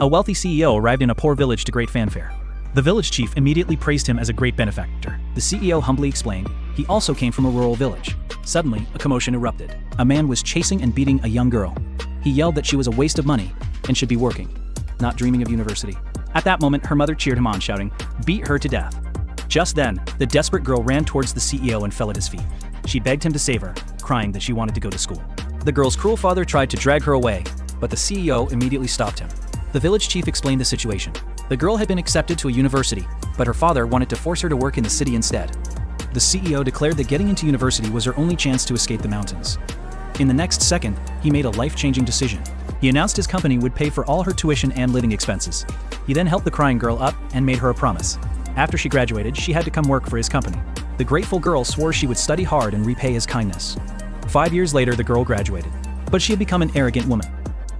A wealthy CEO arrived in a poor village to great fanfare. The village chief immediately praised him as a great benefactor. The CEO humbly explained he also came from a rural village. Suddenly, a commotion erupted. A man was chasing and beating a young girl. He yelled that she was a waste of money and should be working, not dreaming of university. At that moment, her mother cheered him on, shouting, "Beat her to death." Just then, the desperate girl ran towards the CEO and fell at his feet. She begged him to save her, crying that she wanted to go to school. The girl's cruel father tried to drag her away, but the CEO immediately stopped him. The village chief explained the situation. The girl had been accepted to a university, but her father wanted to force her to work in the city instead. The CEO declared that getting into university was her only chance to escape the mountains. In the next second, he made a life-changing decision. He announced his company would pay for all her tuition and living expenses. He then helped the crying girl up and made her a promise. After she graduated, she had to come work for his company. The grateful girl swore she would study hard and repay his kindness. 5 years later, the girl graduated, but she had become an arrogant woman.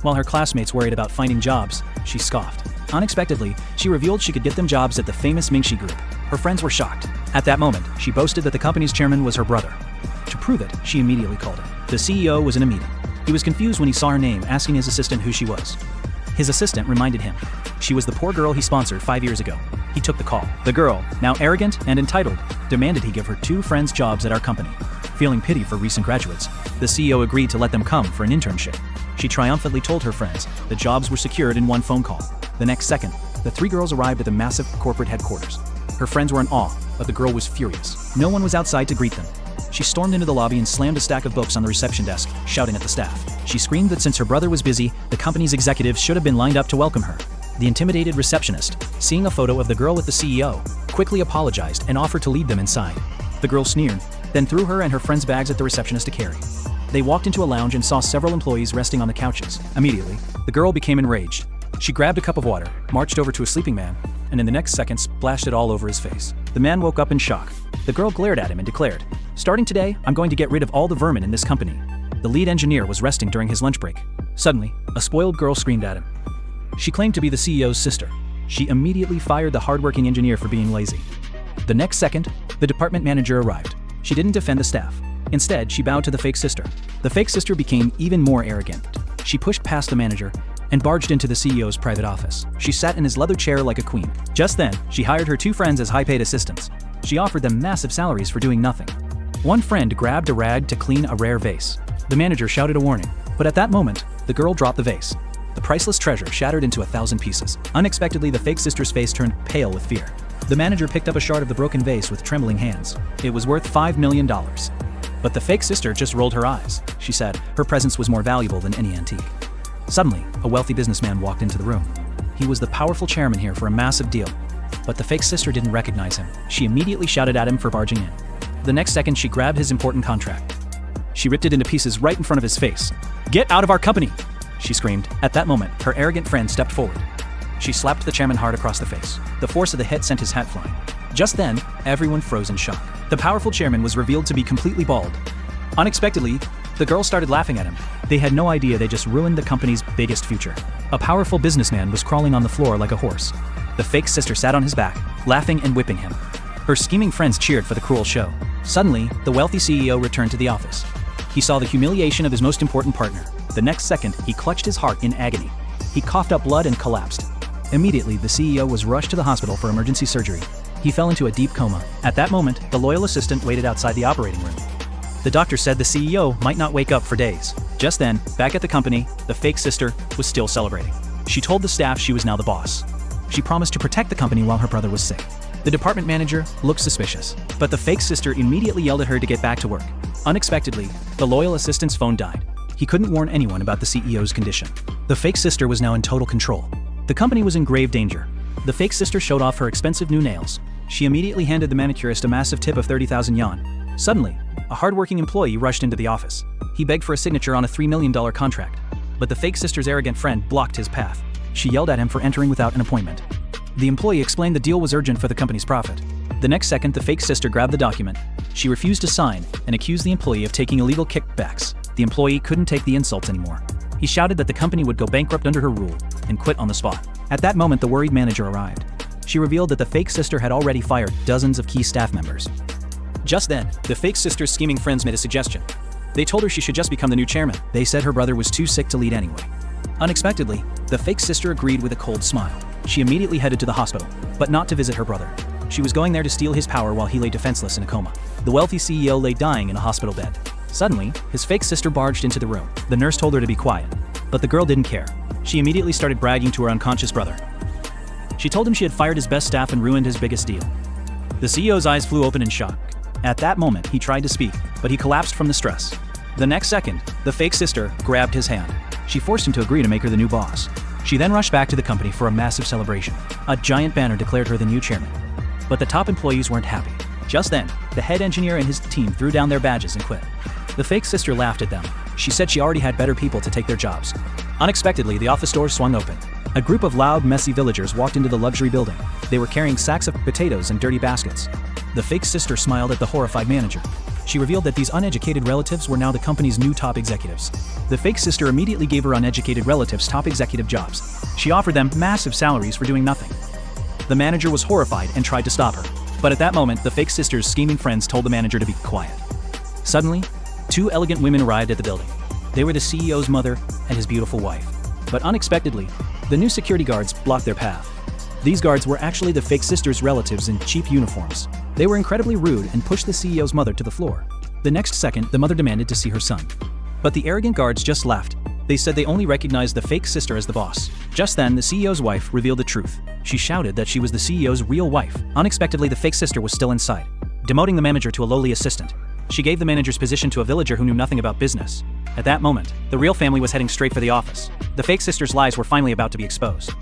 While her classmates worried about finding jobs, she scoffed. Unexpectedly, she revealed she could get them jobs at the famous Mingxi Group. Her friends were shocked. At that moment, she boasted that the company's chairman was her brother. To prove it, she immediately called him. The CEO was in a meeting. He was confused when he saw her name, asking his assistant who she was. His assistant reminded him she was the poor girl he sponsored 5 years ago. He took the call. The girl, now arrogant and entitled, demanded he give her 2 friends jobs at our company. Feeling pity for recent graduates, the CEO agreed to let them come for an internship. She triumphantly told her friends the jobs were secured in 1 phone call. The next second, the 3 girls arrived at the massive corporate headquarters. Her friends were in awe, but the girl was furious. No one was outside to greet them. She stormed into the lobby and slammed a stack of books on the reception desk, shouting at the staff. She screamed that since her brother was busy, the company's executives should have been lined up to welcome her. The intimidated receptionist, seeing a photo of the girl with the CEO, quickly apologized and offered to lead them inside. The girl sneered, then threw her and her friends' bags at the receptionist to carry. They walked into a lounge and saw several employees resting on the couches. Immediately, the girl became enraged. She grabbed a cup of water, marched over to a sleeping man, and in the next second splashed it all over his face. The man woke up in shock. The girl glared at him and declared, "Starting today, I'm going to get rid of all the vermin in this company." The lead engineer was resting during his lunch break. Suddenly, a spoiled girl screamed at him. She claimed to be the CEO's sister. She immediately fired the hardworking engineer for being lazy. The next second, the department manager arrived. She didn't defend the staff. Instead, she bowed to the fake sister. The fake sister became even more arrogant. She pushed past the manager and barged into the CEO's private office. She sat in his leather chair like a queen. Just then, she hired her 2 friends as high-paid assistants. She offered them massive salaries for doing nothing. One friend grabbed a rag to clean a rare vase. The manager shouted a warning, but at that moment, the girl dropped the vase. The priceless treasure shattered into 1,000 pieces. Unexpectedly, the fake sister's face turned pale with fear. The manager picked up a shard of the broken vase with trembling hands. It was worth $5 million. But the fake sister just rolled her eyes. She said her presence was more valuable than any antique. Suddenly, a wealthy businessman walked into the room. He was the powerful chairman here for a massive deal. But the fake sister didn't recognize him. She immediately shouted at him for barging in. The next second, she grabbed his important contract. She ripped it into pieces right in front of his face. "Get out of our company!" she screamed. At that moment, her arrogant friend stepped forward. She slapped the chairman hard across the face. The force of the hit sent his hat flying. Just then, everyone froze in shock. The powerful chairman was revealed to be completely bald. Unexpectedly, the girls started laughing at him. They had no idea they just ruined the company's biggest future. A powerful businessman was crawling on the floor like a horse. The fake sister sat on his back, laughing and whipping him. Her scheming friends cheered for the cruel show. Suddenly, the wealthy CEO returned to the office. He saw the humiliation of his most important partner. The next second, he clutched his heart in agony. He coughed up blood and collapsed. Immediately, the CEO was rushed to the hospital for emergency surgery. He fell into a deep coma. At that moment, the loyal assistant waited outside the operating room. The doctor said the CEO might not wake up for days. Just then, back at the company, the fake sister was still celebrating. She told the staff she was now the boss. She promised to protect the company while her brother was sick. The department manager looked suspicious, but the fake sister immediately yelled at her to get back to work. Unexpectedly, the loyal assistant's phone died. He couldn't warn anyone about the CEO's condition. The fake sister was now in total control. The company was in grave danger. The fake sister showed off her expensive new nails. She immediately handed the manicurist a massive tip of 30,000 yuan. Suddenly, a hardworking employee rushed into the office. He begged for a signature on a $3 million contract, but the fake sister's arrogant friend blocked his path. She yelled at him for entering without an appointment. The employee explained the deal was urgent for the company's profit. The next second, the fake sister grabbed the document. She refused to sign and accused the employee of taking illegal kickbacks. The employee couldn't take the insults anymore. He shouted that the company would go bankrupt under her rule and quit on the spot. At that moment, the worried manager arrived. She revealed that the fake sister had already fired dozens of key staff members. Just then, the fake sister's scheming friends made a suggestion. They told her she should just become the new chairman. They said her brother was too sick to lead anyway. Unexpectedly, the fake sister agreed with a cold smile. She immediately headed to the hospital, but not to visit her brother. She was going there to steal his power while he lay defenseless in a coma. The wealthy CEO lay dying in a hospital bed. Suddenly, his fake sister barged into the room. The nurse told her to be quiet, but the girl didn't care. She immediately started bragging to her unconscious brother. She told him she had fired his best staff and ruined his biggest deal. The CEO's eyes flew open in shock. At that moment, he tried to speak, but he collapsed from the stress. The next second, the fake sister grabbed his hand. She forced him to agree to make her the new boss. She then rushed back to the company for a massive celebration. A giant banner declared her the new chairman. But the top employees weren't happy. Just then, the head engineer and his team threw down their badges and quit. The fake sister laughed at them. She said she already had better people to take their jobs. Unexpectedly, the office doors swung open. A group of loud, messy villagers walked into the luxury building. They were carrying sacks of potatoes and dirty baskets. The fake sister smiled at the horrified manager. She revealed that these uneducated relatives were now the company's new top executives. The fake sister immediately gave her uneducated relatives top executive jobs. She offered them massive salaries for doing nothing. The manager was horrified and tried to stop her. But at that moment, the fake sister's scheming friends told the manager to be quiet. Suddenly, two elegant women arrived at the building. They were the CEO's mother and his beautiful wife. But unexpectedly, the new security guards blocked their path. These guards were actually the fake sister's relatives in cheap uniforms. They were incredibly rude and pushed the CEO's mother to the floor. The next second, the mother demanded to see her son. But the arrogant guards just laughed. They said they only recognized the fake sister as the boss. Just then, the CEO's wife revealed the truth. She shouted that she was the CEO's real wife. Unexpectedly, the fake sister was still inside, demoting the manager to a lowly assistant. She gave the manager's position to a villager who knew nothing about business. At that moment, the real family was heading straight for the office. The fake sister's lies were finally about to be exposed.